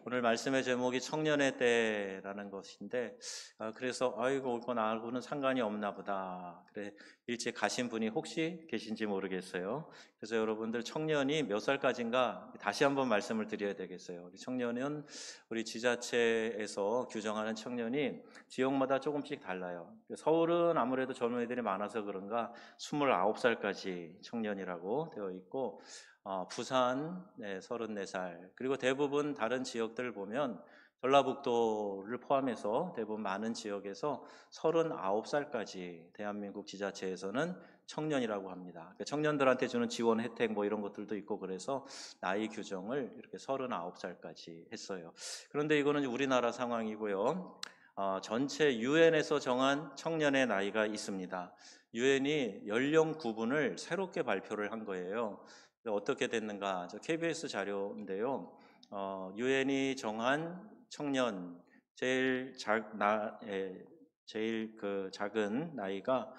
오늘 말씀의 제목이 청년의 때라는 것인데, 그래서 아이고 이건 나하고는 상관이 없나 보다. 그래 일찍 가신 분이 혹시 계신지 모르겠어요. 그래서 여러분들 청년이 몇 살까지인가 다시 한번 말씀을 드려야 되겠어요. 우리 청년은 우리 지자체에서 규정하는 청년이 지역마다 조금씩 달라요. 서울은 아무래도 젊은 애들이 많아서 그런가 29살까지 청년이라고 되어 있고, 부산 34살, 그리고 대부분 다른 지역들을 보면 전라북도를 포함해서 대부분 많은 지역에서 39살까지 대한민국 지자체에서는 청년이라고 합니다. 그러니까 청년들한테 주는 지원 혜택 뭐 이런 것들도 있고, 그래서 나이 규정을 이렇게 39살까지 했어요. 그런데 이거는 우리나라 상황이고요. 전체 유엔에서 정한 청년의 나이가 있습니다. 유엔이 연령 구분을 새롭게 발표를 한 거예요. 어떻게 됐는가? 저 KBS 자료인데요. 유엔이 정한 청년 제일 그 작은 나이가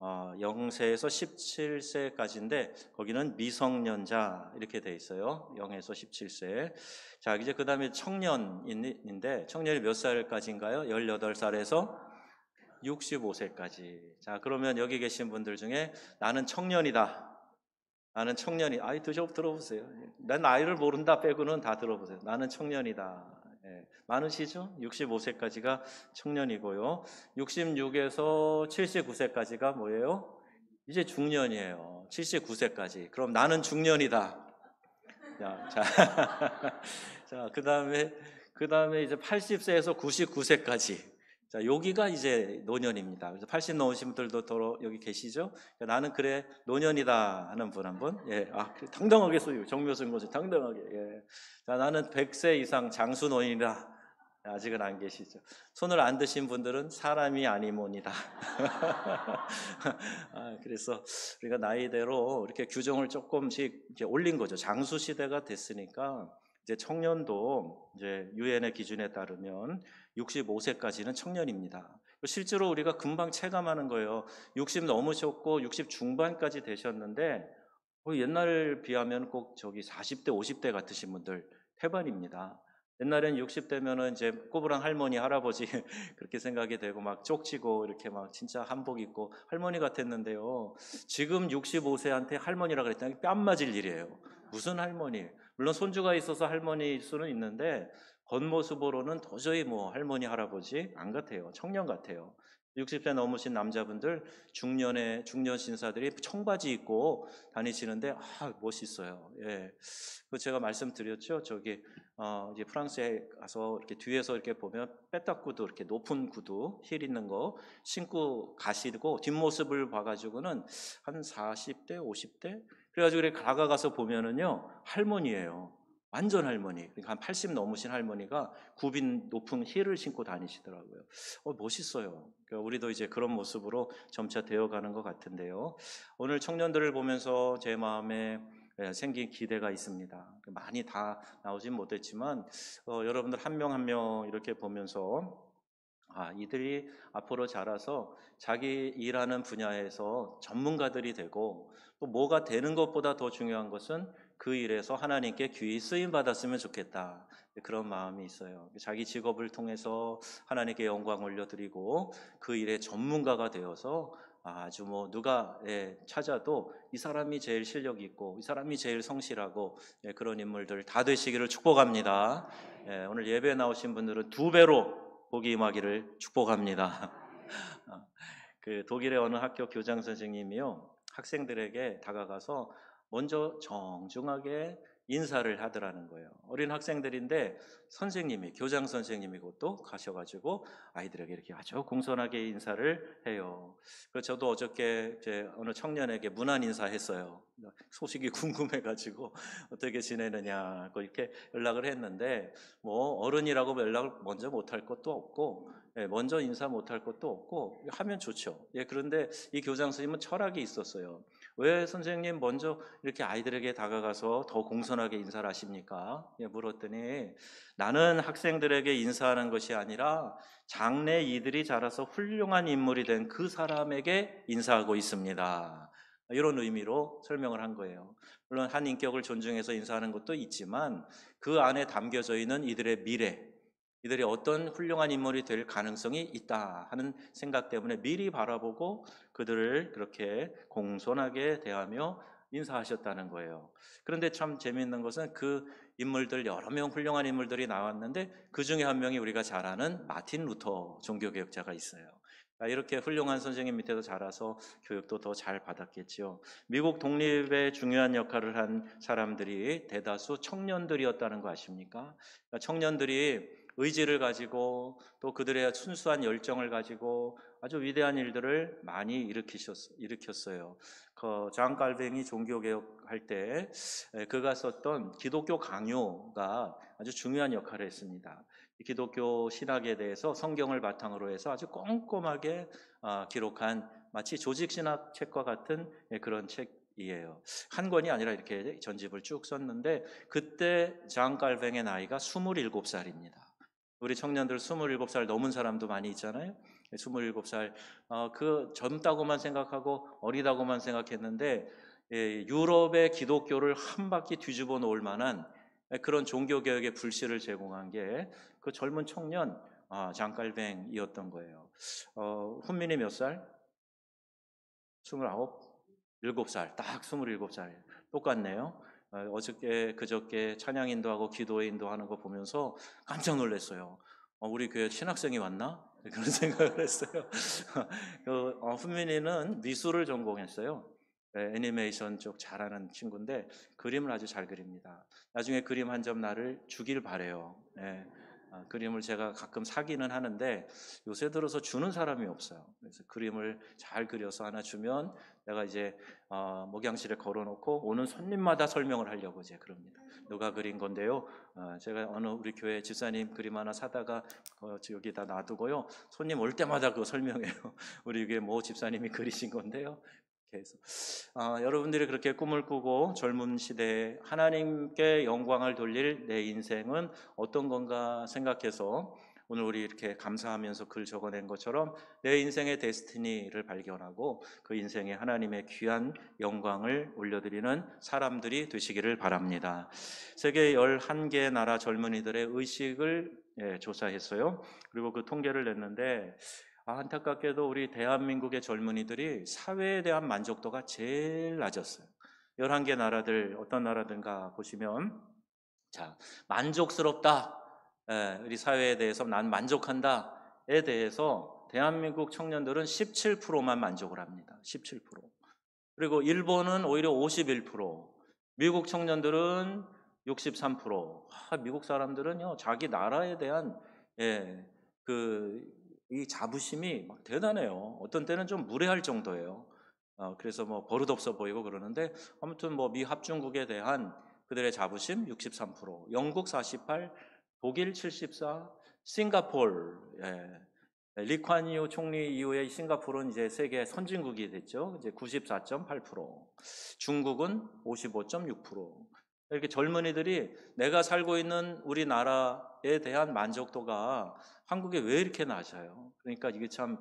0세에서 17세까지인데 거기는 미성년자 이렇게 돼 있어요. 0에서 17세. 자, 이제 그다음에 청년인데 청년이 몇 살까지인가요? 18살에서 65세까지. 자, 그러면 여기 계신 분들 중에 나는 청년이다. 나는 청년이, 들어보세요. 난 나이를 모른다 빼고는 다 들어보세요. 나는 청년이다. 예, 많으시죠? 65세까지가 청년이고요. 66에서 79세까지가 뭐예요? 이제 중년이에요. 79세까지. 그럼 나는 중년이다. 자, 자, 그 다음에 이제 80세에서 99세까지. 자, 여기가 이제 노년입니다. 그래서 80 넘으신 분들도 더 여기 계시죠? 나는 그래 노년이다 하는 분 한 분. 예, 당당하게 써요. 정묘수인 것이 당당하게. 예. 자, 나는 100세 이상 장수 노인이다. 아직은 안 계시죠? 손을 안 드신 분들은 사람이 아니모니다. 그래서 우리가 나이대로 이렇게 규정을 조금씩 이제 올린 거죠. 장수 시대가 됐으니까 이제 청년도 이제 유엔의 기준에 따르면 65세까지는 청년입니다. 실제로 우리가 금방 체감하는 거예요. 60 넘으셨고 60 중반까지 되셨는데 옛날 비하면 꼭 저기 40대, 50대 같으신 분들 태반입니다. 옛날엔 60대면은 이제 꼬부랑 할머니, 할아버지 그렇게 생각이 되고 막 쪽지고 이렇게 막 진짜 한복 입고 할머니 같았는데요. 지금 65세한테 할머니라 그랬더니 뺨 맞을 일이에요. 무슨 할머니? 물론 손주가 있어서 할머니일 수는 있는데 겉모습으로는 도저히 뭐 할머니, 할아버지 안 같아요. 청년 같아요. 60세 넘으신 남자분들 중년 신사들이 청바지 입고 다니시는데 멋있어요. 예. 그 제가 말씀드렸죠. 저기 이제 프랑스에 가서 이렇게 뒤에서 이렇게 보면 빼딱구두 이렇게 높은 구두 힐 있는 거 신고 가시고 뒷모습을 봐가지고는 한 40대, 50대 그래가지고 이렇게 다가가서 보면은요 할머니예요. 완전 할머니. 그러니까 한 80 넘으신 할머니가 굽인 높은 힐을 신고 다니시더라고요. 멋있어요. 그러니까 우리도 이제 그런 모습으로 점차 되어가는 것 같은데요. 오늘 청년들을 보면서 제 마음에 생긴 기대가 있습니다. 많이 다 나오진 못했지만 여러분들 한 명 한 명 이렇게 보면서 이들이 앞으로 자라서 자기 일하는 분야에서 전문가들이 되고 또 뭐가 되는 것보다 더 중요한 것은 그 일에서 하나님께 귀히 쓰임 받았으면 좋겠다. 그런 마음이 있어요. 자기 직업을 통해서 하나님께 영광 올려드리고 그 일의 전문가가 되어서 아주 뭐 누가 찾아도 이 사람이 제일 실력 있고 이 사람이 제일 성실하고 그런 인물들 다 되시기를 축복합니다. 오늘 예배 나오신 분들은 2배로 복이 임하기를 축복합니다. 그 독일의 어느 학교 교장 선생님이요 학생들에게 다가가서 먼저 정중하게 인사를 하더라는 거예요. 어린 학생들인데 선생님이 교장 선생님이고 또 가셔가지고 아이들에게 이렇게 아주 공손하게 인사를 해요. 그래서 저도 어저께 이제 어느 청년에게 문안 인사했어요. 소식이 궁금해가지고 어떻게 지내느냐 이렇게 연락을 했는데 뭐 어른이라고 연락을 먼저 못할 것도 없고 먼저 인사 못할 것도 없고 하면 좋죠. 그런데 이 교장 선생님은 철학이 있었어요. 왜 선생님 먼저 이렇게 아이들에게 다가가서 더 공손하게 인사를 하십니까? 물었더니 나는 학생들에게 인사하는 것이 아니라 장래 이들이 자라서 훌륭한 인물이 된 그 사람에게 인사하고 있습니다. 이런 의미로 설명을 한 거예요. 물론 한 인격을 존중해서 인사하는 것도 있지만 그 안에 담겨져 있는 이들의 미래, 이들이 어떤 훌륭한 인물이 될 가능성이 있다 하는 생각 때문에 미리 바라보고 그들을 그렇게 공손하게 대하며 인사하셨다는 거예요. 그런데 참 재미있는 것은 그 인물들, 여러 명 훌륭한 인물들이 나왔는데 그 중에 한 명이 우리가 잘 아는 마틴 루터 종교개혁자가 있어요. 이렇게 훌륭한 선생님 밑에서 자라서 교육도 더 잘 받았겠지요. 미국 독립에 중요한 역할을 한 사람들이 대다수 청년들이었다는 거 아십니까? 그러니까 청년들이 의지를 가지고 또 그들의 순수한 열정을 가지고 아주 위대한 일들을 많이 일으켰어요. 그장 칼뱅이 종교개혁할 때 그가 썼던 기독교 강요가 아주 중요한 역할을 했습니다. 기독교 신학에 대해서 성경을 바탕으로 해서 아주 꼼꼼하게 기록한 마치 조직신학 책과 같은 그런 책이에요. 한 권이 아니라 이렇게 전집을 쭉 썼는데 그때 장 칼뱅의 나이가 27살입니다. 우리 청년들 27살 넘은 사람도 많이 있잖아요. 27살 그 젊다고만 생각하고 어리다고만 생각했는데 유럽의 기독교를 한 바퀴 뒤집어 놓을 만한 그런 종교개혁의 불씨를 제공한 게 그 젊은 청년 장칼뱅이었던 거예요. 훈민이 몇 살? 29? 7살, 딱 27살. 똑같네요. 어저께 그저께 찬양 인도하고 기도 인도하는 거 보면서 깜짝 놀랐어요. 우리 교회 신학생이 왔나? 그런 생각을 했어요. 훈민이는 미술을 전공했어요. 애니메이션 쪽 잘하는 친구인데 그림을 아주 잘 그립니다. 나중에 그림 한 점 나를 주길 바래요. 그림을 제가 가끔 사기는 하는데 요새 들어서 주는 사람이 없어요. 그래서 그림을 잘 그려서 하나 주면 내가 이제 목양실에 걸어놓고 오는 손님마다 설명을 하려고 이제 그럽니다. 누가 그린 건데요. 제가 어느 우리 교회 집사님 그림 하나 사다가 여기다 놔두고요. 손님 올 때마다 그거 설명해요. 우리 교회 모 집사님이 그리신 건데요. 해서 여러분들이 그렇게 꿈을 꾸고 젊은 시대에 하나님께 영광을 돌릴 내 인생은 어떤 건가 생각해서 오늘 우리 이렇게 감사하면서 글 적어낸 것처럼 내 인생의 데스티니를 발견하고 그 인생에 하나님의 귀한 영광을 올려드리는 사람들이 되시기를 바랍니다. 세계 11개 나라 젊은이들의 의식을 조사했어요. 그리고 그 통계를 냈는데 안타깝게도 우리 대한민국의 젊은이들이 사회에 대한 만족도가 제일 낮았어요. 11개 나라들 어떤 나라든가 보시면 자, 만족스럽다. 우리 사회에 대해서 난 만족한다에 대해서 대한민국 청년들은 17%만 만족을 합니다. 17%. 그리고 일본은 오히려 51%, 미국 청년들은 63%. 미국 사람들은요, 자기 나라에 대한 이 자부심이 막 대단해요. 어떤 때는 좀 무례할 정도예요. 그래서 뭐 버릇없어 보이고 그러는데 아무튼 뭐 미 합중국에 대한 그들의 자부심 63%, 영국 48, 독일 74, 싱가폴 리콴유 총리 이후에 싱가포르는 이제 세계 선진국이 됐죠. 이제 94.8%, 중국은 55.6%. 이렇게 젊은이들이 내가 살고 있는 우리나라에 대한 만족도가 한국에 왜 이렇게 낮아요? 그러니까 이게 참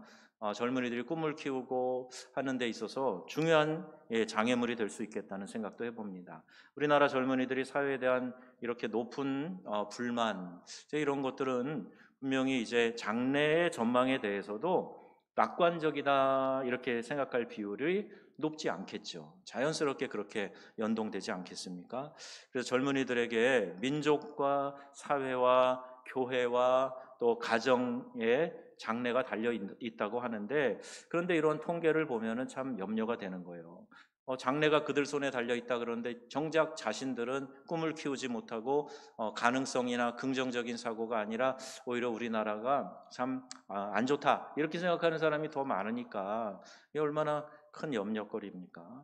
젊은이들이 꿈을 키우고 하는 데 있어서 중요한 장애물이 될 수 있겠다는 생각도 해봅니다. 우리나라 젊은이들이 사회에 대한 이렇게 높은 불만, 이런 것들은 분명히 이제 장래의 전망에 대해서도 낙관적이다 이렇게 생각할 비율이 높지 않겠죠. 자연스럽게 그렇게 연동되지 않겠습니까? 그래서 젊은이들에게 민족과 사회와 교회와 또 가정에 장래가 달려 있다고 하는데 그런데 이런 통계를 보면은 참 염려가 되는 거예요. 장래가 그들 손에 달려 있다 그러는데 정작 자신들은 꿈을 키우지 못하고 가능성이나 긍정적인 사고가 아니라 오히려 우리나라가 참 안 좋다 이렇게 생각하는 사람이 더 많으니까 이게 얼마나 큰 염려거리입니까?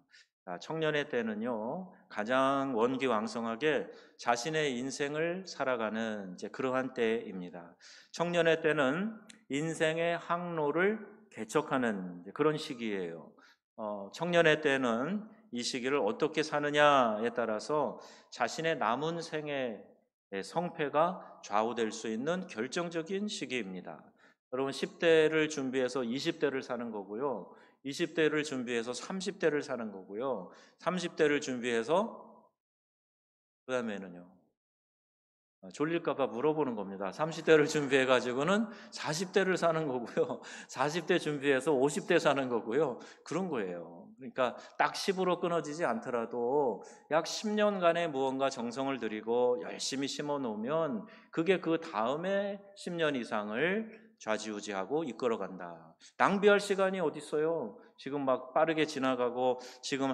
청년의 때는요 가장 원기왕성하게 자신의 인생을 살아가는 이제 그러한 때입니다. 청년의 때는 인생의 항로를 개척하는 그런 시기예요. 청년의 때는 이 시기를 어떻게 사느냐에 따라서 자신의 남은 생의 성패가 좌우될 수 있는 결정적인 시기입니다. 여러분 10대를 준비해서 20대를 사는 거고요. 20대를 준비해서 30대를 사는 거고요. 30대를 준비해서 그 다음에는요. 졸릴까봐 물어보는 겁니다. 30대를 준비해가지고는 40대를 사는 거고요. 40대 준비해서 50대 사는 거고요. 그런 거예요. 그러니까 딱 10으로 끊어지지 않더라도 약 10년간의 무언가 정성을 들이고 열심히 심어 놓으면 그게 그 다음에 10년 이상을 좌지우지하고 이끌어간다. 낭비할 시간이 어디 있어요? 지금 막 빠르게 지나가고 지금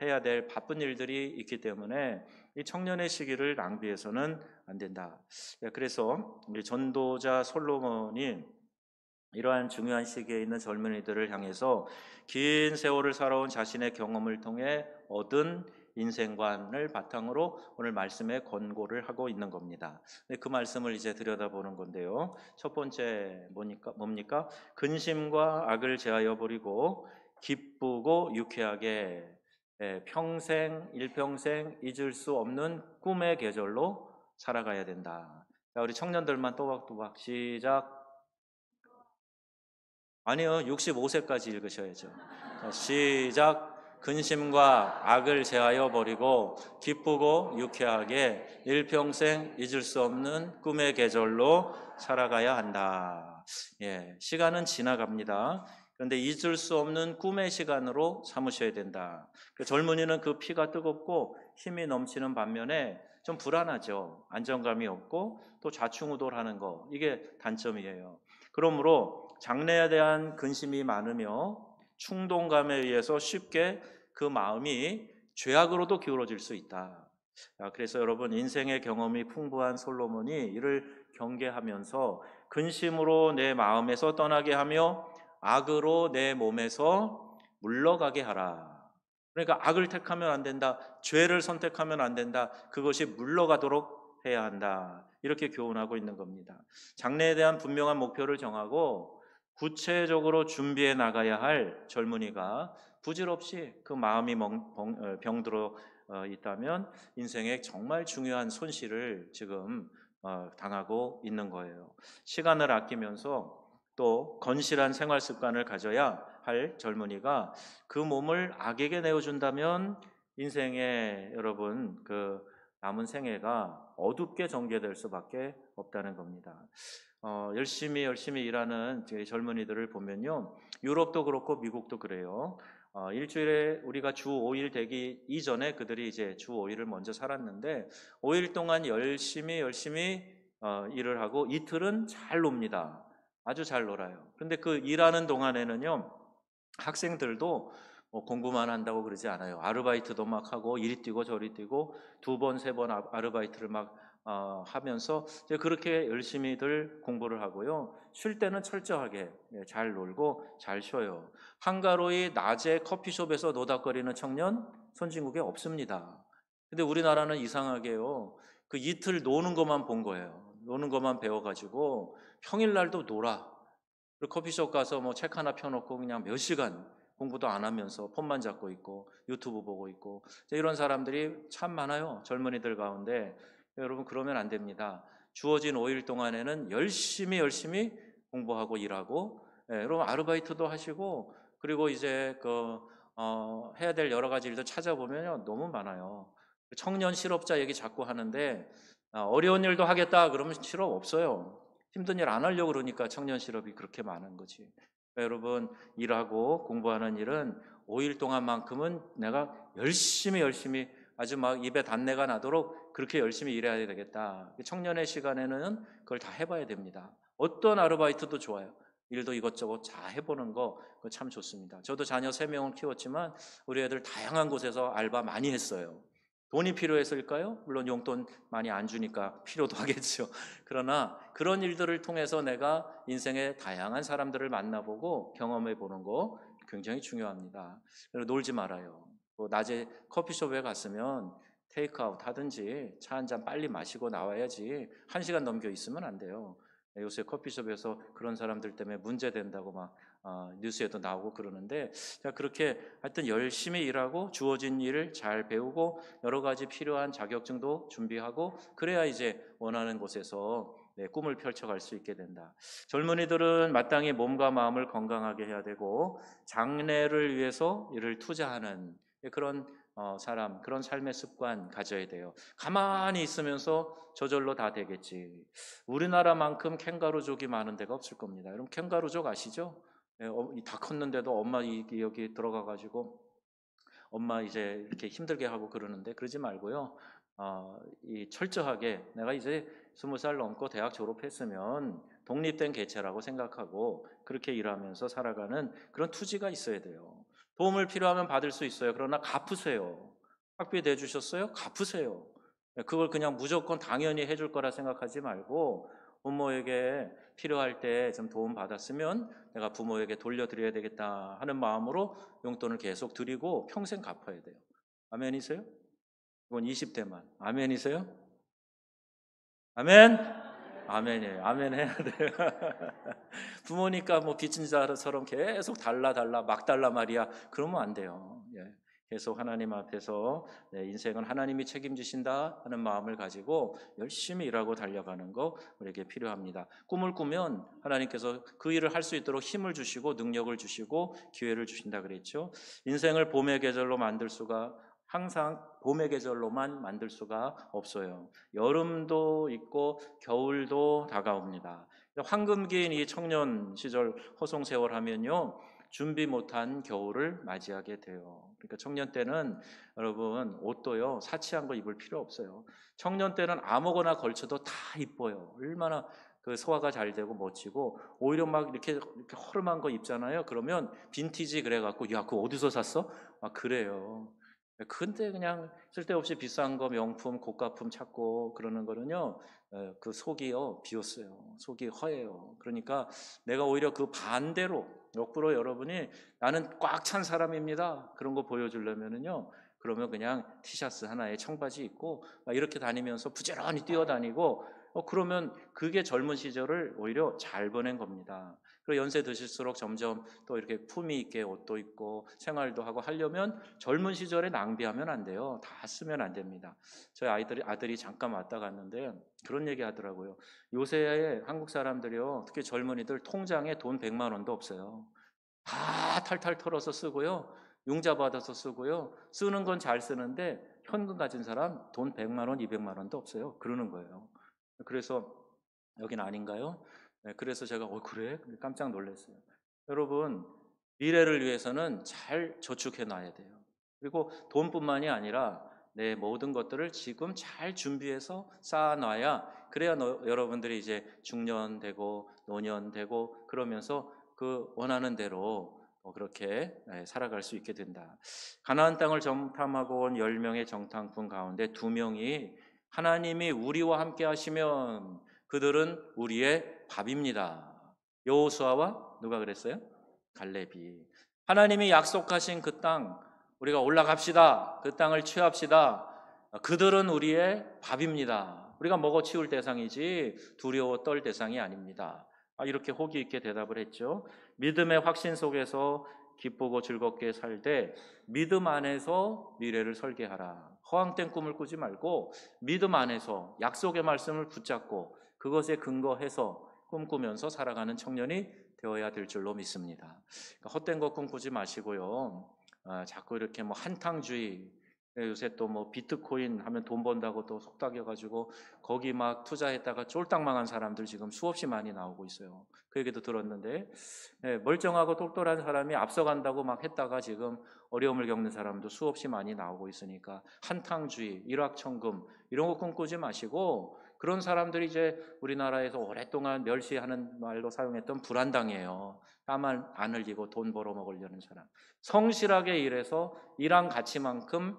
해야 될 바쁜 일들이 있기 때문에 이 청년의 시기를 낭비해서는 안 된다. 그래서 우리 전도자 솔로몬이 이러한 중요한 시기에 있는 젊은이들을 향해서 긴 세월을 살아온 자신의 경험을 통해 얻은 인생관을 바탕으로 오늘 말씀에 권고를 하고 있는 겁니다. 그 말씀을 이제 들여다보는 건데요. 첫 번째 뭡니까? 근심과 악을 제하여 버리고 기쁘고 유쾌하게 일평생 잊을 수 없는 꿈의 계절로 살아가야 된다. 자, 우리 청년들만 또박또박 시작. 아니요, 65세까지 읽으셔야죠. 자, 시작. 근심과 악을 제하여 버리고 기쁘고 유쾌하게 일평생 잊을 수 없는 꿈의 계절로 살아가야 한다. 시간은 지나갑니다. 그런데 잊을 수 없는 꿈의 시간으로 삼으셔야 된다. 젊은이는 그 피가 뜨겁고 힘이 넘치는 반면에 좀 불안하죠. 안정감이 없고 또 좌충우돌하는 거, 이게 단점이에요. 그러므로 장래에 대한 근심이 많으며 충동감에 의해서 쉽게 그 마음이 죄악으로도 기울어질 수 있다. 그래서 여러분, 인생의 경험이 풍부한 솔로몬이 이를 경계하면서 근심으로 내 마음에서 떠나게 하며 악으로 내 몸에서 물러가게 하라. 그러니까 악을 택하면 안 된다. 죄를 선택하면 안 된다. 그것이 물러가도록 해야 한다. 이렇게 교훈하고 있는 겁니다. 장래에 대한 분명한 목표를 정하고 구체적으로 준비해 나가야 할 젊은이가 부질없이 그 마음이 병들어 있다면 인생에 정말 중요한 손실을 지금 당하고 있는 거예요. 시간을 아끼면서 또 건실한 생활 습관을 가져야 할 젊은이가 그 몸을 악에게 내어준다면 인생에 여러분 그 남은 생애가 어둡게 전개될 수밖에 없다는 겁니다. 열심히 일하는 젊은이들을 보면요, 유럽도 그렇고 미국도 그래요. 일주일에 우리가 주 5일 되기 이전에 그들이 이제 주 5일을 먼저 살았는데 5일 동안 열심히 일을 하고 이틀은 잘 놉니다. 아주 잘 놀아요. 그런데 그 일하는 동안에는요, 학생들도 공부만 한다고 그러지 않아요. 아르바이트도 막 하고 이리 뛰고 저리 뛰고 2번, 3번 아르바이트를 막 하면서 이제 그렇게 열심히들 공부를 하고요. 쉴 때는 철저하게 잘 놀고 잘 쉬어요. 한가로이 낮에 커피숍에서 노닥거리는 청년 선진국에 없습니다. 근데 우리나라는 이상하게요, 그 이틀 노는 것만 본 거예요. 노는 것만 배워가지고 평일날도 놀아. 그리고 커피숍 가서 뭐 책 하나 펴놓고 그냥 몇 시간 공부도 안 하면서 폰만 잡고 있고 유튜브 보고 있고 이런 사람들이 참 많아요. 젊은이들 가운데. 여러분, 그러면 안 됩니다. 주어진 5일 동안에는 열심히 공부하고 일하고, 여러분 아르바이트도 하시고, 그리고 이제 해야 될 여러 가지 일도 찾아보면요, 너무 많아요. 청년 실업자 얘기 자꾸 하는데 어려운 일도 하겠다 그러면 실업 없어요. 힘든 일 안 하려고 그러니까 청년 실업이 그렇게 많은 거지. 그러니까 여러분, 일하고 공부하는 일은 5일 동안만큼은 내가 열심히 아주 막 입에 단내가 나도록 그렇게 열심히 일해야 되겠다. 청년의 시간에는 그걸 다 해봐야 됩니다. 어떤 아르바이트도 좋아요. 일도 이것저것 다 해보는 거 참 좋습니다. 저도 자녀 3명을 키웠지만 우리 애들 다양한 곳에서 알바 많이 했어요. 돈이 필요했을까요? 물론 용돈 많이 안 주니까 필요도 하겠죠. 그러나 그런 일들을 통해서 내가 인생의 다양한 사람들을 만나보고 경험해보는 거 굉장히 중요합니다. 그리고 놀지 말아요. 낮에 커피숍에 갔으면 테이크아웃 하든지 차 한 잔 빨리 마시고 나와야지 1시간 넘겨 있으면 안 돼요. 요새 커피숍에서 그런 사람들 때문에 문제된다고 막 뉴스에도 나오고 그러는데, 자, 그렇게 하여튼 열심히 일하고 주어진 일을 잘 배우고 여러 가지 필요한 자격증도 준비하고 그래야 이제 원하는 곳에서 꿈을 펼쳐갈 수 있게 된다. 젊은이들은 마땅히 몸과 마음을 건강하게 해야 되고 장래를 위해서 이를 투자하는 그런 사람, 그런 삶의 습관 가져야 돼요. 가만히 있으면서 저절로 다 되겠지. 우리나라만큼 캥거루족이 많은 데가 없을 겁니다. 여러분 캥거루족 아시죠? 다 컸는데도 엄마 여기 들어가가지고 엄마 이제 이렇게 힘들게 하고 그러는데 그러지 말고요. 이 철저하게 내가 이제 20살 넘고 대학 졸업했으면 독립된 개체라고 생각하고 그렇게 일하면서 살아가는 그런 투지가 있어야 돼요. 도움을 필요하면 받을 수 있어요. 그러나 갚으세요. 학비 내주셨어요? 갚으세요. 그걸 그냥 무조건 당연히 해줄 거라 생각하지 말고 부모에게 필요할 때 좀 도움 받았으면 내가 부모에게 돌려드려야 되겠다 하는 마음으로 용돈을 계속 드리고 평생 갚아야 돼요. 아멘이세요? 이건 20대만. 아멘이세요? 아멘? 아멘이에요. 아멘 해야 돼요. 부모니까 뭐 빚진 자처럼 계속 달라 막 달라 말이야. 그러면 안 돼요. 예. 계속 하나님 앞에서 내 인생은 하나님이 책임지신다 하는 마음을 가지고 열심히 일하고 달려가는 거 우리에게 필요합니다. 꿈을 꾸면 하나님께서 그 일을 할 수 있도록 힘을 주시고 능력을 주시고 기회를 주신다 그랬죠. 인생을 봄의 계절로 만들 수가 항상 봄의 계절로만 만들 수가 없어요. 여름도 있고 겨울도 다가옵니다. 황금기인 이 청년 시절 허송세월 하면요 준비 못한 겨울을 맞이하게 돼요. 그러니까 청년 때는 여러분 옷도요 사치한 거 입을 필요 없어요. 청년 때는 아무거나 걸쳐도 다 이뻐요. 얼마나 그 소화가 잘 되고 멋지고 오히려 막 이렇게 허름한 거 입잖아요. 그러면 빈티지 그래갖고 야 그거 어디서 샀어? 막 그래요. 근데 그냥 쓸데없이 비싼 거 명품 고가품 찾고 그러는 거는요 그 속이요 비었어요. 속이 허해요. 그러니까 내가 오히려 그 반대로 역부로 여러분이 나는 꽉 찬 사람입니다 그런 거 보여주려면은요 그러면 그냥 티셔츠 하나에 청바지 입고 막 이렇게 다니면서 부지런히 뛰어다니고 그러면 그게 젊은 시절을 오히려 잘 보낸 겁니다. 그리고 연세 드실수록 점점 또 이렇게 품위 있게 옷도 입고 생활도 하고 하려면 젊은 시절에 낭비하면 안 돼요. 다 쓰면 안 됩니다. 저희 아들이 잠깐 왔다 갔는데 그런 얘기 하더라고요. 요새 한국 사람들이요, 특히 젊은이들 통장에 돈 100만 원도 없어요. 다 탈탈 털어서 쓰고요. 융자 받아서 쓰고요. 쓰는 건 잘 쓰는데 현금 가진 사람 돈 100만 원, 200만 원도 없어요. 그러는 거예요. 그래서 여긴 아닌가요? 그래서 제가 그래? 깜짝 놀랐어요. 여러분 미래를 위해서는 잘 저축해 놔야 돼요. 그리고 돈뿐만이 아니라 내 모든 것들을 지금 잘 준비해서 쌓아놔야 그래야 여러분들이 이제 중년 되고 노년 되고 그러면서 그 원하는 대로 그렇게 살아갈 수 있게 된다. 가나안 땅을 정탐하고 온 10명의 정탐꾼 가운데 2명이 하나님이 우리와 함께 하시면 그들은 우리의 밥입니다. 여호수아와 누가 그랬어요? 갈렙이. 하나님이 약속하신 그 땅 우리가 올라갑시다. 그 땅을 취합시다. 그들은 우리의 밥입니다. 우리가 먹어 치울 대상이지 두려워 떨 대상이 아닙니다. 이렇게 호기 있게 대답을 했죠. 믿음의 확신 속에서 기쁘고 즐겁게 살 때 믿음 안에서 미래를 설계하라. 허황된 꿈을 꾸지 말고 믿음 안에서 약속의 말씀을 붙잡고 그것에 근거해서 꿈꾸면서 살아가는 청년이 되어야 될 줄로 믿습니다. 그러니까 헛된 거 꿈꾸지 마시고요. 자꾸 이렇게 뭐 한탕주의, 요새 또 뭐 비트코인 하면 돈 번다고 또 속닥여가지고 거기 막 투자했다가 쫄딱 망한 사람들 지금 수없이 많이 나오고 있어요. 그 얘기도 들었는데 멀쩡하고 똑똑한 사람이 앞서간다고 막 했다가 지금 어려움을 겪는 사람도 수없이 많이 나오고 있으니까 한탕주의, 일확천금 이런 거 꿈꾸지 마시고 그런 사람들이 이제 우리나라에서 오랫동안 멸시하는 말로 사용했던 불안당이에요. 땀 안 흘리고 돈 벌어 먹으려는 사람. 성실하게 일해서 일한 가치만큼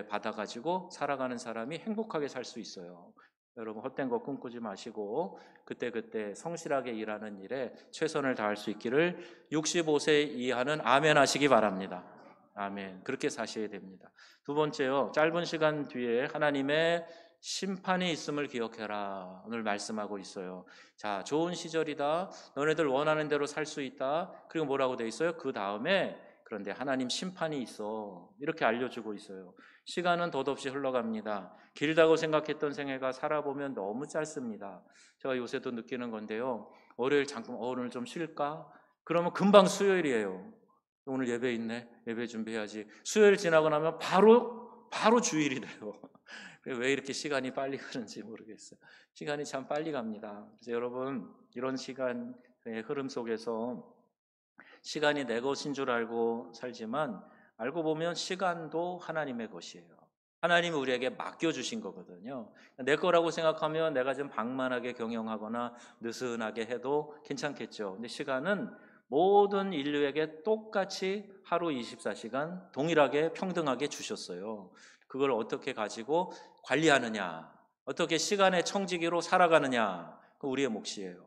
받아가지고 살아가는 사람이 행복하게 살 수 있어요. 여러분 헛된 거 꿈꾸지 마시고 그때그때 성실하게 일하는 일에 최선을 다할 수 있기를 65세 이하는 아멘 하시기 바랍니다. 아멘. 그렇게 사셔야 됩니다. 두 번째요. 짧은 시간 뒤에 하나님의 심판이 있음을 기억해라. 오늘 말씀하고 있어요. 자, 좋은 시절이다. 너네들 원하는 대로 살 수 있다. 그리고 뭐라고 돼 있어요? 그 다음에 그런데 하나님 심판이 있어. 이렇게 알려주고 있어요. 시간은 덧없이 흘러갑니다. 길다고 생각했던 생애가 살아보면 너무 짧습니다. 제가 요새도 느끼는 건데요. 월요일 잠깐 오늘 좀 쉴까? 그러면 금방 수요일이에요. 오늘 예배 있네. 예배 준비해야지. 수요일 지나고 나면 바로 주일이 돼요. 왜 이렇게 시간이 빨리 가는지 모르겠어요. 시간이 참 빨리 갑니다. 그래서 여러분, 이런 시간의 흐름 속에서 시간이 내 것인 줄 알고 살지만 알고 보면 시간도 하나님의 것이에요. 하나님이 우리에게 맡겨주신 거거든요. 내 거라고 생각하면 내가 좀 방만하게 경영하거나 느슨하게 해도 괜찮겠죠. 근데 시간은 모든 인류에게 똑같이 하루 24시간 동일하게 평등하게 주셨어요. 그걸 어떻게 가지고 관리하느냐, 어떻게 시간의 청지기로 살아가느냐, 그 우리의 몫이에요.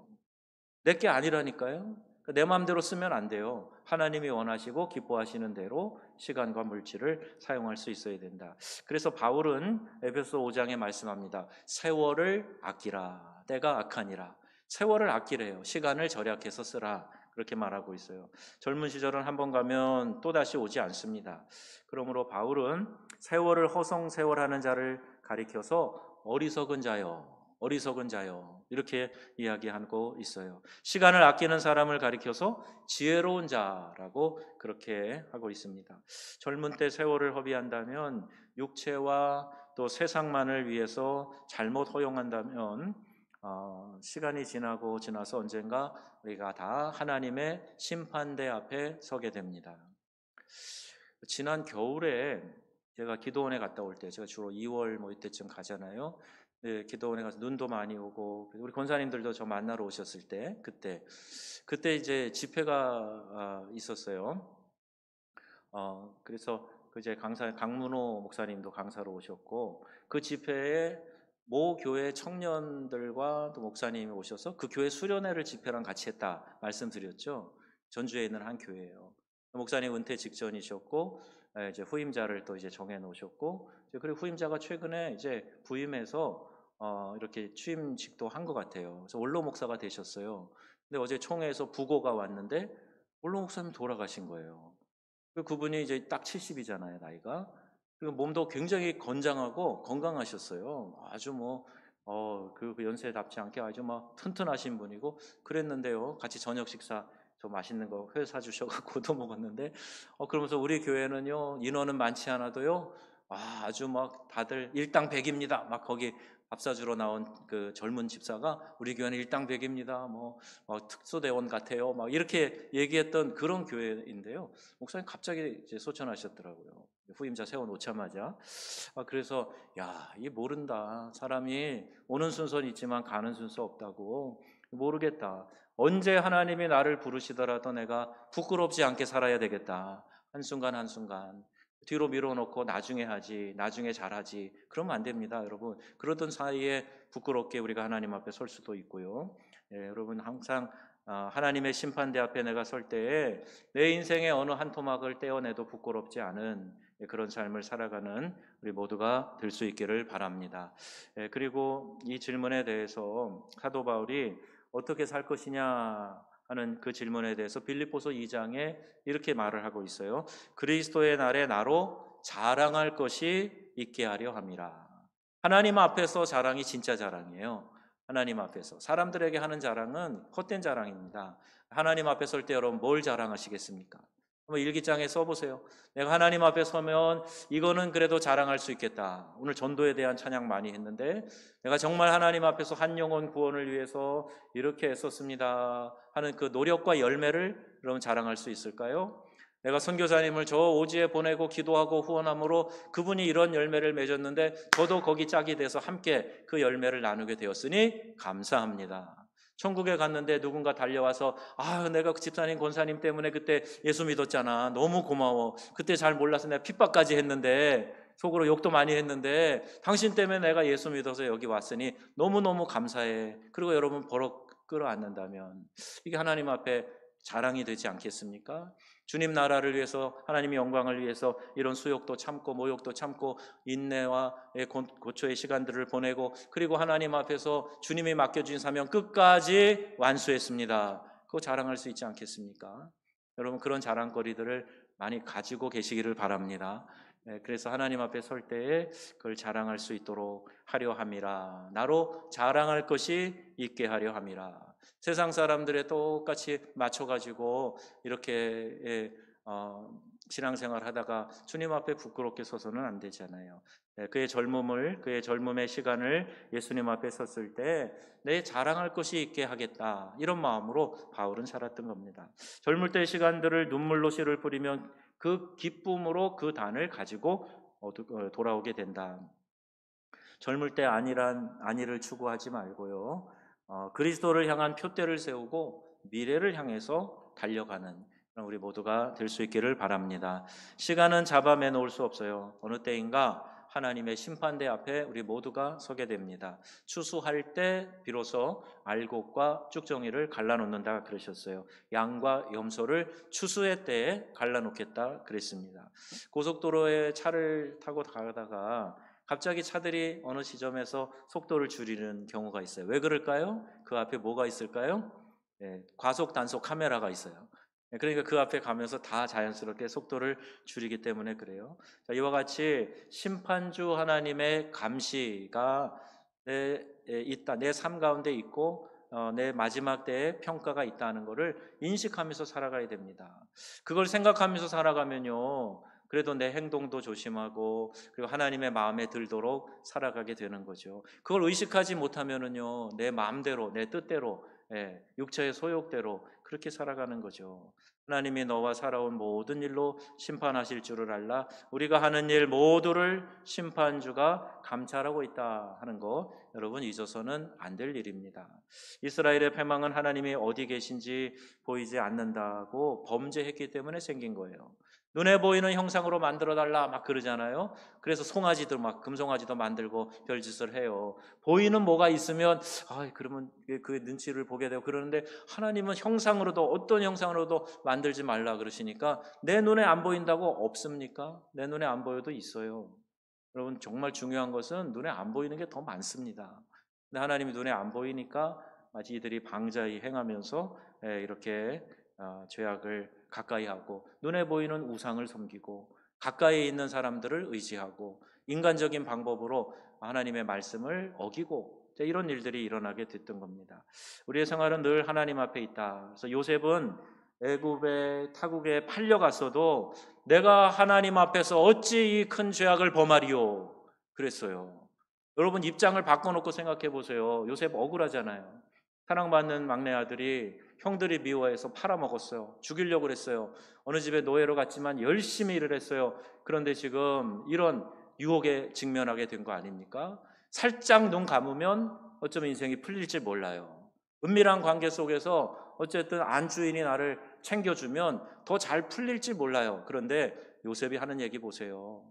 내 게 아니라니까요. 내 마음대로 쓰면 안 돼요. 하나님이 원하시고 기뻐하시는 대로 시간과 물질을 사용할 수 있어야 된다. 그래서 바울은 에베소 5장에 말씀합니다. 세월을 아끼라. 때가 악하니라. 세월을 아끼래요. 시간을 절약해서 쓰라. 그렇게 말하고 있어요. 젊은 시절은 한번 가면 또다시 오지 않습니다. 그러므로 바울은 세월을 허송세월하는 자를 가리켜서 어리석은 자요 이렇게 이야기하고 있어요. 시간을 아끼는 사람을 가리켜서 지혜로운 자라고 그렇게 하고 있습니다. 젊은 때 세월을 허비한다면 육체와 또 세상만을 위해서 잘못 허용한다면 시간이 지나서 언젠가 우리가 다 하나님의 심판대 앞에 서게 됩니다. 지난 겨울에 제가 기도원에 갔다 올 때, 제가 주로 2월 이때쯤 가잖아요. 네, 기도원에 가서 눈도 많이 오고 우리 권사님들도 저 만나러 오셨을 때 그때 이제 집회가 있었어요. 그래서 이제 강문호 목사님도 강사로 오셨고 그 집회에 모 교회 청년들과 또 목사님이 오셔서 그 교회 수련회를 집회랑 같이 했다 말씀드렸죠. 전주에 있는 한 교회예요. 목사님 은퇴 직전이셨고 이제 후임자를 또 이제 정해 놓으셨고 그리고 후임자가 최근에 이제 부임해서 이렇게 취임식도 한 것 같아요. 그래서 원로 목사가 되셨어요. 근데 어제 총회에서 부고가 왔는데 원로 목사님 돌아가신 거예요. 그분이 이제 딱 70이잖아요, 나이가. 그리고 몸도 굉장히 건장하고 건강하셨어요. 아주 그 연세답지 않게 아주 막 튼튼하신 분이고 그랬는데요. 같이 저녁 식사 좀 맛있는 거 회 사주셔갖고도 먹었는데, 그러면서 우리 교회는요, 인원은 많지 않아도요, 아주 막 다들 일당백입니다. 막 거기 밥 사주러 나온 그 젊은 집사가 우리 교회는 일당백입니다. 특수대원 같아요. 막 이렇게 얘기했던 그런 교회인데요. 목사님 갑자기 이제 소천하셨더라고요. 후임자 세워놓자마자. 그래서 이 모른다. 사람이 오는 순서는 있지만 가는 순서 없다고. 모르겠다. 언제 하나님이 나를 부르시더라도 내가 부끄럽지 않게 살아야 되겠다. 한순간 한순간. 뒤로 밀어놓고 나중에 하지, 나중에 잘하지. 그러면 안 됩니다, 여러분. 그러던 사이에 부끄럽게 우리가 하나님 앞에 설 수도 있고요. 여러분 항상 하나님의 심판대 앞에 내가 설 때에 내 인생의 어느 한 토막을 떼어내도 부끄럽지 않은 그런 삶을 살아가는 우리 모두가 될 수 있기를 바랍니다. 그리고 이 질문에 대해서 사도 바울이 어떻게 살 것이냐 하는 그 질문에 대해서 빌립보서 2장에 이렇게 말을 하고 있어요. 그리스도의 날에 나로 자랑할 것이 있게 하려 함이라. 하나님 앞에서 자랑이 진짜 자랑이에요. 하나님 앞에서 사람들에게 하는 자랑은 헛된 자랑입니다. 하나님 앞에 설 때 여러분 뭘 자랑하시겠습니까? 한번 일기장에 써보세요. 내가 하나님 앞에 서면 이거는 그래도 자랑할 수 있겠다. 오늘 전도에 대한 찬양 많이 했는데 내가 정말 하나님 앞에서 한 영혼 구원을 위해서 이렇게 애썼습니다 하는 그 노력과 열매를 여러분 자랑할 수 있을까요? 내가 선교사님을 저 오지에 보내고 기도하고 후원함으로 그분이 이런 열매를 맺었는데 저도 거기 짝이 돼서 함께 그 열매를 나누게 되었으니 감사합니다. 천국에 갔는데 누군가 달려와서 내가 그 집사님 권사님 때문에 그때 예수 믿었잖아. 너무 고마워. 그때 잘 몰라서 내가 핍박까지 했는데 속으로 욕도 많이 했는데 당신 때문에 내가 예수 믿어서 여기 왔으니 너무너무 감사해. 그리고 여러분 버럭 끌어안는다면 이게 하나님 앞에 자랑이 되지 않겠습니까? 주님 나라를 위해서 하나님의 영광을 위해서 이런 수욕도 참고 모욕도 참고 인내와 고초의 시간들을 보내고 그리고 하나님 앞에서 주님이 맡겨주신 사명 끝까지 완수했습니다. 그거 자랑할 수 있지 않겠습니까? 여러분 그런 자랑거리들을 많이 가지고 계시기를 바랍니다. 그래서 하나님 앞에 설 때에 그걸 자랑할 수 있도록 하려 함이라. 나로 자랑할 것이 있게 하려 함이라. 세상 사람들에 똑같이 맞춰가지고 이렇게 신앙생활 하다가 주님 앞에 부끄럽게 서서는 안 되잖아요. 그의 젊음의 시간을 예수님 앞에 섰을 때 내 자랑할 것이 있게 하겠다, 이런 마음으로 바울은 살았던 겁니다. 젊을 때의 시간들을 눈물로 씨를 뿌리면 그 기쁨으로 그 단을 가지고 돌아오게 된다. 젊을 때 안위를 추구하지 말고요, 그리스도를 향한 표대를 세우고 미래를 향해서 달려가는 우리 모두가 될 수 있기를 바랍니다. 시간은 잡아매 놓을 수 없어요. 어느 때인가 하나님의 심판대 앞에 우리 모두가 서게 됩니다. 추수할 때 비로소 알곡과 쭉정이를 갈라놓는다 그러셨어요. 양과 염소를 추수의 때에 갈라놓겠다 그랬습니다. 고속도로에 차를 타고 가다가 갑자기 차들이 어느 지점에서 속도를 줄이는 경우가 있어요. 왜 그럴까요? 그 앞에 뭐가 있을까요? 과속 단속 카메라가 있어요. 그러니까 그 앞에 가면서 다 자연스럽게 속도를 줄이기 때문에 그래요. 자, 이와 같이 심판주 하나님의 감시가 내 삶 가운데 있고 내 마지막 때에 평가가 있다는 것을 인식하면서 살아가야 됩니다. 그걸 생각하면서 살아가면요, 그래도 내 행동도 조심하고 그리고 하나님의 마음에 들도록 살아가게 되는 거죠. 그걸 의식하지 못하면은요, 내 마음대로, 내 뜻대로, 육체의 소욕대로 그렇게 살아가는 거죠. 하나님이 너와 살아온 모든 일로 심판하실 줄을 알라. 우리가 하는 일 모두를 심판주가 감찰하고 있다 하는 거 여러분 잊어서는 안 될 일입니다. 이스라엘의 패망은 하나님이 어디 계신지 보이지 않는다고 범죄했기 때문에 생긴 거예요. 눈에 보이는 형상으로 만들어달라 막 그러잖아요. 그래서 송아지도 막 금송아지도 만들고 별짓을 해요. 보이는 뭐가 있으면 그러면 그 눈치를 보게 되고 그러는데, 하나님은 형상으로도 어떤 형상으로도 만들지 말라 그러시니까 내 눈에 안 보인다고 없습니까? 내 눈에 안 보여도 있어요. 여러분, 정말 중요한 것은 눈에 안 보이는 게 더 많습니다. 근데 하나님이 눈에 안 보이니까 마치 이들이 방자히 행하면서 이렇게 죄악을 가까이 하고 눈에 보이는 우상을 섬기고 가까이 있는 사람들을 의지하고 인간적인 방법으로 하나님의 말씀을 어기고 이런 일들이 일어나게 됐던 겁니다. 우리의 생활은 늘 하나님 앞에 있다. 그래서 요셉은 애굽의 타국에 팔려갔어도 내가 하나님 앞에서 어찌 이 큰 죄악을 범하리요 그랬어요. 여러분, 입장을 바꿔놓고 생각해 보세요. 요셉 억울하잖아요. 사랑받는 막내 아들이 형들이 미워해서 팔아먹었어요. 죽이려고 그랬어요. 어느 집에 노예로 갔지만 열심히 일을 했어요. 그런데 지금 이런 유혹에 직면하게 된 거 아닙니까? 살짝 눈 감으면 어쩌면 인생이 풀릴지 몰라요. 은밀한 관계 속에서 어쨌든 안주인이 나를 챙겨주면 더 잘 풀릴지 몰라요. 그런데 요셉이 하는 얘기 보세요.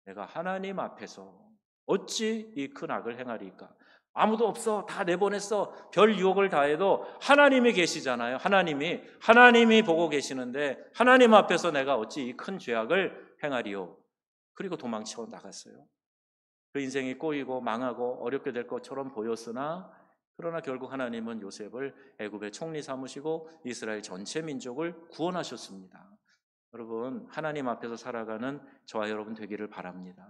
내가 하나님 앞에서 어찌 이 큰 악을 행하리까? 아무도 없어. 다 내보냈어. 별 유혹을 다해도 하나님이 계시잖아요. 하나님이 보고 계시는데 하나님 앞에서 내가 어찌 이 큰 죄악을 행하리요? 그리고 도망쳐 나갔어요. 그 인생이 꼬이고 망하고 어렵게 될 것처럼 보였으나 그러나 결국 하나님은 요셉을 애굽의 총리 삼으시고 이스라엘 전체 민족을 구원하셨습니다. 여러분, 하나님 앞에서 살아가는 저와 여러분 되기를 바랍니다.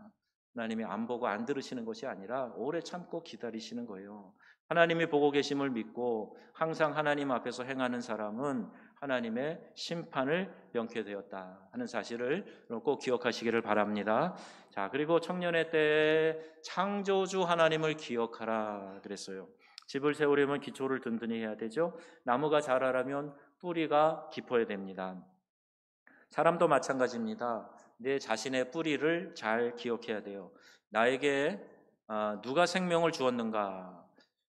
하나님이 안 보고 안 들으시는 것이 아니라 오래 참고 기다리시는 거예요. 하나님이 보고 계심을 믿고 항상 하나님 앞에서 행하는 사람은 하나님의 심판을 명케 되었다 하는 사실을 꼭 기억하시기를 바랍니다. 자, 그리고 청년의 때에 창조주 하나님을 기억하라 그랬어요. 집을 세우려면 기초를 든든히 해야 되죠. 나무가 자라려면 뿌리가 깊어야 됩니다. 사람도 마찬가지입니다. 내 자신의 뿌리를 잘 기억해야 돼요. 나에게 누가 생명을 주었는가?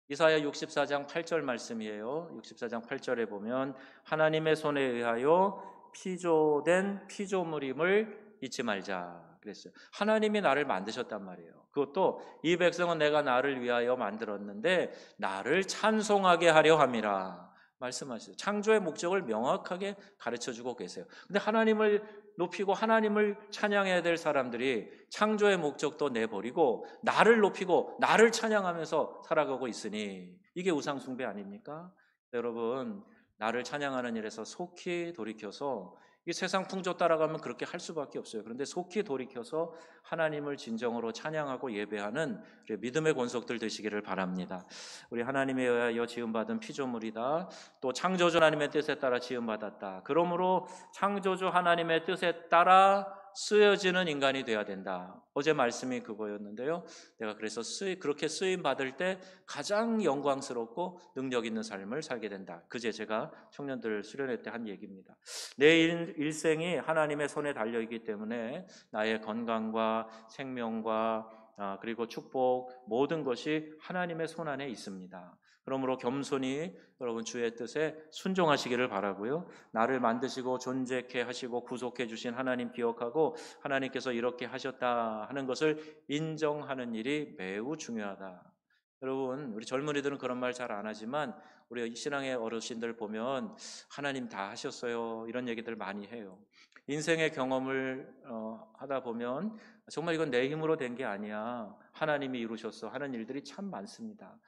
이사야 64장 8절 말씀이에요. 64장 8절에 보면 하나님의 손에 의하여 피조된 피조물임을 잊지 말자 그랬어요. 하나님이 나를 만드셨단 말이에요. 그것도 이 백성은 내가 나를 위하여 만들었는데 나를 찬송하게 하려 함이라 말씀하시죠. 창조의 목적을 명확하게 가르쳐주고 계세요. 근데 하나님을 높이고 하나님을 찬양해야 될 사람들이 창조의 목적도 내버리고 나를 높이고 나를 찬양하면서 살아가고 있으니 이게 우상 숭배 아닙니까? 여러분, 나를 찬양하는 일에서 속히 돌이켜서 이 세상 풍조 따라가면 그렇게 할 수밖에 없어요. 그런데 속히 돌이켜서 하나님을 진정으로 찬양하고 예배하는 우리 믿음의 권속들 되시기를 바랍니다. 우리 하나님에 의하여 지음받은 피조물이다. 또 창조주 하나님의 뜻에 따라 지음받았다. 그러므로 창조주 하나님의 뜻에 따라 쓰여지는 인간이 되어야 된다. 어제 말씀이 그거였는데요. 내가 그래서 그렇게 쓰임 받을 때 가장 영광스럽고 능력 있는 삶을 살게 된다. 그제 제가 청년들 수련회 때 한 얘기입니다. 내 일생이 하나님의 손에 달려있기 때문에 나의 건강과 생명과 그리고 축복 모든 것이 하나님의 손 안에 있습니다. 그러므로 겸손히 여러분 주의 뜻에 순종하시기를 바라고요. 나를 만드시고 존재케 하시고 구속해 주신 하나님 기억하고 하나님께서 이렇게 하셨다 하는 것을 인정하는 일이 매우 중요하다. 여러분 우리 젊은이들은 그런 말 잘 안 하지만 우리 신앙의 어르신들 보면 하나님 다 하셨어요 이런 얘기들 많이 해요. 인생의 경험을 하다 보면 정말 이건 내 힘으로 된 게 아니야, 하나님이 이루셨어 하는 일들이 참 많습니다.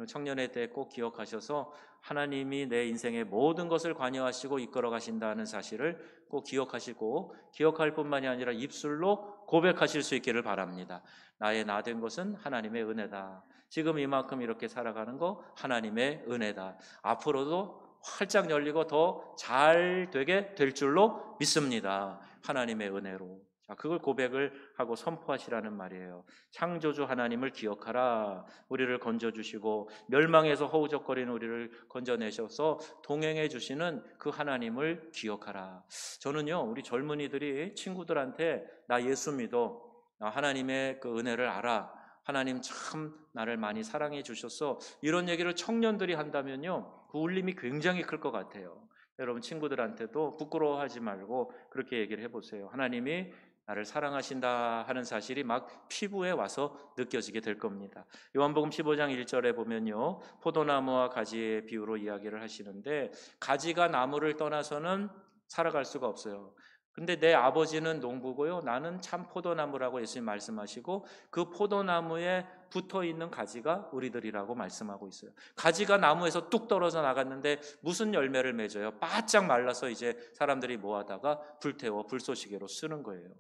청년회 때 꼭 기억하셔서 하나님이 내 인생의 모든 것을 관여하시고 이끌어 가신다는 사실을 꼭 기억하시고 기억할 뿐만이 아니라 입술로 고백하실 수 있기를 바랍니다. 나의 나 된 것은 하나님의 은혜다. 지금 이만큼 이렇게 살아가는 거 하나님의 은혜다. 앞으로도 활짝 열리고 더 잘 되게 될 줄로 믿습니다. 하나님의 은혜로. 자, 그걸 고백을 하고 선포하시라는 말이에요. 창조주 하나님을 기억하라. 우리를 건져주시고 멸망에서 허우적거리는 우리를 건져내셔서 동행해 주시는 그 하나님을 기억하라. 저는요 우리 젊은이들이 친구들한테 나 예수 믿어, 나 하나님의 그 은혜를 알아, 하나님 참 나를 많이 사랑해 주셔서 이런 얘기를 청년들이 한다면요 그 울림이 굉장히 클 것 같아요. 여러분 친구들한테도 부끄러워하지 말고 그렇게 얘기를 해보세요. 하나님이 나를 사랑하신다 하는 사실이 막 피부에 와서 느껴지게 될 겁니다. 요한복음 15장 1절에 보면요 포도나무와 가지의 비유로 이야기를 하시는데 가지가 나무를 떠나서는 살아갈 수가 없어요. 근데 내 아버지는 농부고요 나는 참 포도나무라고 예수님 말씀하시고 그 포도나무에 붙어있는 가지가 우리들이라고 말씀하고 있어요. 가지가 나무에서 뚝 떨어져 나갔는데 무슨 열매를 맺어요? 바짝 말라서 이제 사람들이 모아다가 불태워 불쏘시개로 쓰는 거예요.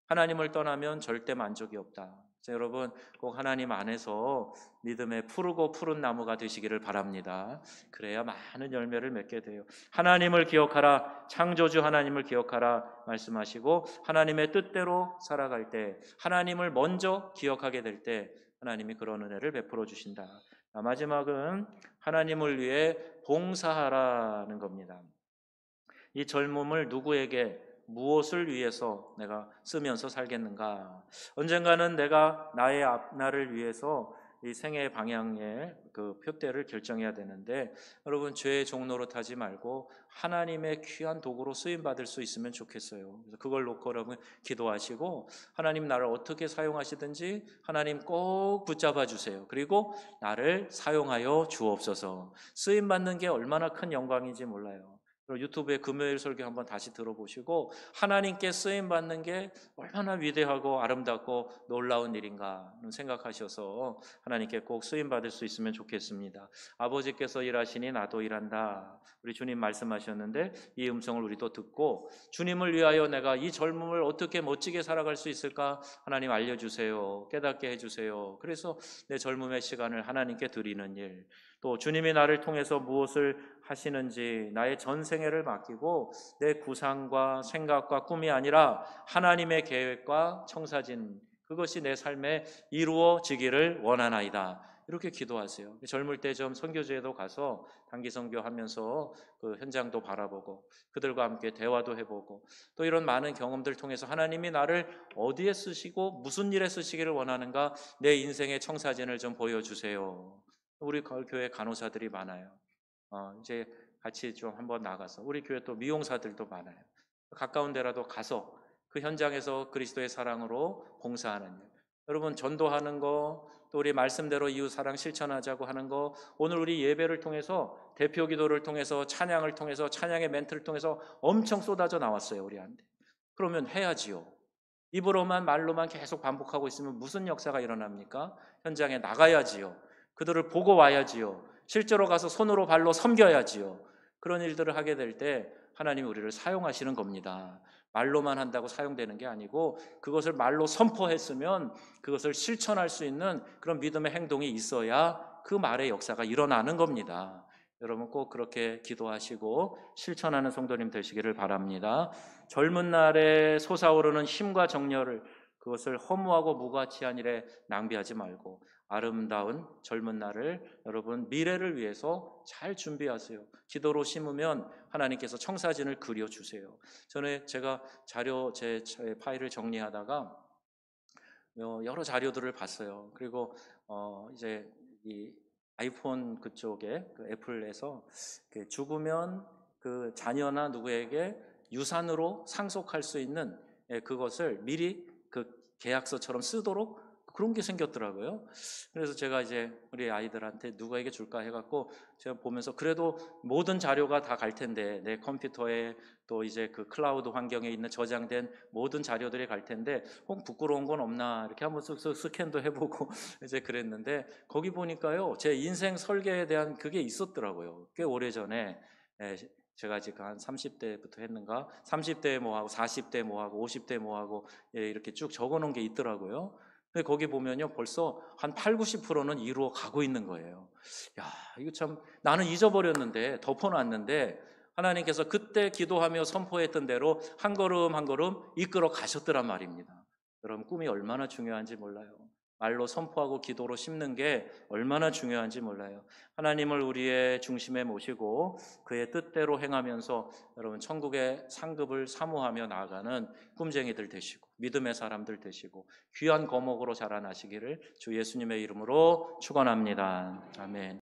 하나님을 떠나면 절대 만족이 없다. 자, 여러분 꼭 하나님 안에서 믿음의 푸르고 푸른 나무가 되시기를 바랍니다. 그래야 많은 열매를 맺게 돼요. 하나님을 기억하라, 창조주 하나님을 기억하라 말씀하시고 하나님의 뜻대로 살아갈 때 하나님을 먼저 기억하게 될 때 하나님이 그런 은혜를 베풀어 주신다. 마지막은 하나님을 위해 봉사하라는 겁니다. 이 젊음을 누구에게 무엇을 위해서 내가 쓰면서 살겠는가? 언젠가는 내가 나의 앞날을 위해서 이 생애의 방향의 그 표대를 결정해야 되는데 여러분 죄의 종로로 타지 말고 하나님의 귀한 도구로 쓰임 받을 수 있으면 좋겠어요. 그래서 그걸 놓고 여러분 기도하시고 하나님 나를 어떻게 사용하시든지 하나님 꼭 붙잡아 주세요. 그리고 나를 사용하여 주옵소서. 쓰임 받는 게 얼마나 큰 영광인지 몰라요. 유튜브에 금요일 설교 한번 다시 들어보시고 하나님께 쓰임 받는 게 얼마나 위대하고 아름답고 놀라운 일인가 생각하셔서 하나님께 꼭 쓰임 받을 수 있으면 좋겠습니다. 아버지께서 일하시니 나도 일한다. 우리 주님 말씀하셨는데 이 음성을 우리도 듣고 주님을 위하여 내가 이 젊음을 어떻게 멋지게 살아갈 수 있을까 하나님 알려주세요. 깨닫게 해주세요. 그래서 내 젊음의 시간을 하나님께 드리는 일, 또 주님이 나를 통해서 무엇을 하시는지 나의 전생애를 맡기고 내 구상과 생각과 꿈이 아니라 하나님의 계획과 청사진 그것이 내 삶에 이루어지기를 원하나이다. 이렇게 기도하세요. 젊을 때 좀 선교지에도 가서 단기 선교하면서 그 현장도 바라보고 그들과 함께 대화도 해보고 또 이런 많은 경험들 통해서 하나님이 나를 어디에 쓰시고 무슨 일에 쓰시기를 원하는가 내 인생의 청사진을 좀 보여주세요. 우리 교회 간호사들이 많아요. 이제 같이 좀 한번 나가서 우리 교회 또 미용사들도 많아요. 가까운 데라도 가서 그 현장에서 그리스도의 사랑으로 봉사하는 일. 여러분 전도하는 거, 또 우리 말씀대로 이웃 사랑 실천하자고 하는 거, 오늘 우리 예배를 통해서 대표 기도를 통해서 찬양을 통해서 찬양의 멘트를 통해서 엄청 쏟아져 나왔어요 우리한테. 그러면 해야지요. 입으로만 말로만 계속 반복하고 있으면 무슨 역사가 일어납니까? 현장에 나가야지요. 그들을 보고 와야지요. 실제로 가서 손으로 발로 섬겨야지요. 그런 일들을 하게 될 때 하나님이 우리를 사용하시는 겁니다. 말로만 한다고 사용되는 게 아니고 그것을 말로 선포했으면 그것을 실천할 수 있는 그런 믿음의 행동이 있어야 그 말의 역사가 일어나는 겁니다. 여러분 꼭 그렇게 기도하시고 실천하는 성도님 되시기를 바랍니다. 젊은 날에 솟아오르는 힘과 정열을 그것을 허무하고 무가치한 일에 낭비하지 말고 아름다운 젊은 날을 여러분 미래를 위해서 잘 준비하세요. 기도로 심으면 하나님께서 청사진을 그려주세요. 전에 제가 제 파일을 정리하다가 여러 자료들을 봤어요. 그리고 이제 이 아이폰 그쪽에 그 애플에서 죽으면 그 자녀나 누구에게 유산으로 상속할 수 있는 그것을 미리 그 계약서처럼 쓰도록 그런 게 생겼더라고요. 그래서 제가 이제 우리 아이들한테 누구에게 줄까 해갖고 제가 보면서 그래도 모든 자료가 다 갈 텐데 내 컴퓨터에 또 이제 그 클라우드 환경에 있는 저장된 모든 자료들이 갈 텐데 혹 부끄러운 건 없나 이렇게 한번 쓱쓱 스캔도 해보고 이제 그랬는데 거기 보니까요 제 인생 설계에 대한 그게 있었더라고요. 꽤 오래전에 제가 지금 한 30대부터 했는가 30대 뭐하고 40대 뭐하고 50대 뭐하고 이렇게 쭉 적어놓은 게 있더라고요. 근데 거기 보면요 벌써 한 8, 90%는 이루어 가고 있는 거예요. 야, 이거 참 나는 잊어버렸는데 덮어놨는데 하나님께서 그때 기도하며 선포했던 대로 한 걸음 한 걸음 이끌어 가셨더란 말입니다. 여러분 꿈이 얼마나 중요한지 몰라요. 말로 선포하고 기도로 심는 게 얼마나 중요한지 몰라요. 하나님을 우리의 중심에 모시고 그의 뜻대로 행하면서 여러분 천국의 상급을 사모하며 나아가는 꿈쟁이들 되시고 믿음의 사람들 되시고 귀한 거목으로 자라나시기를 주 예수님의 이름으로 축원합니다. 아멘.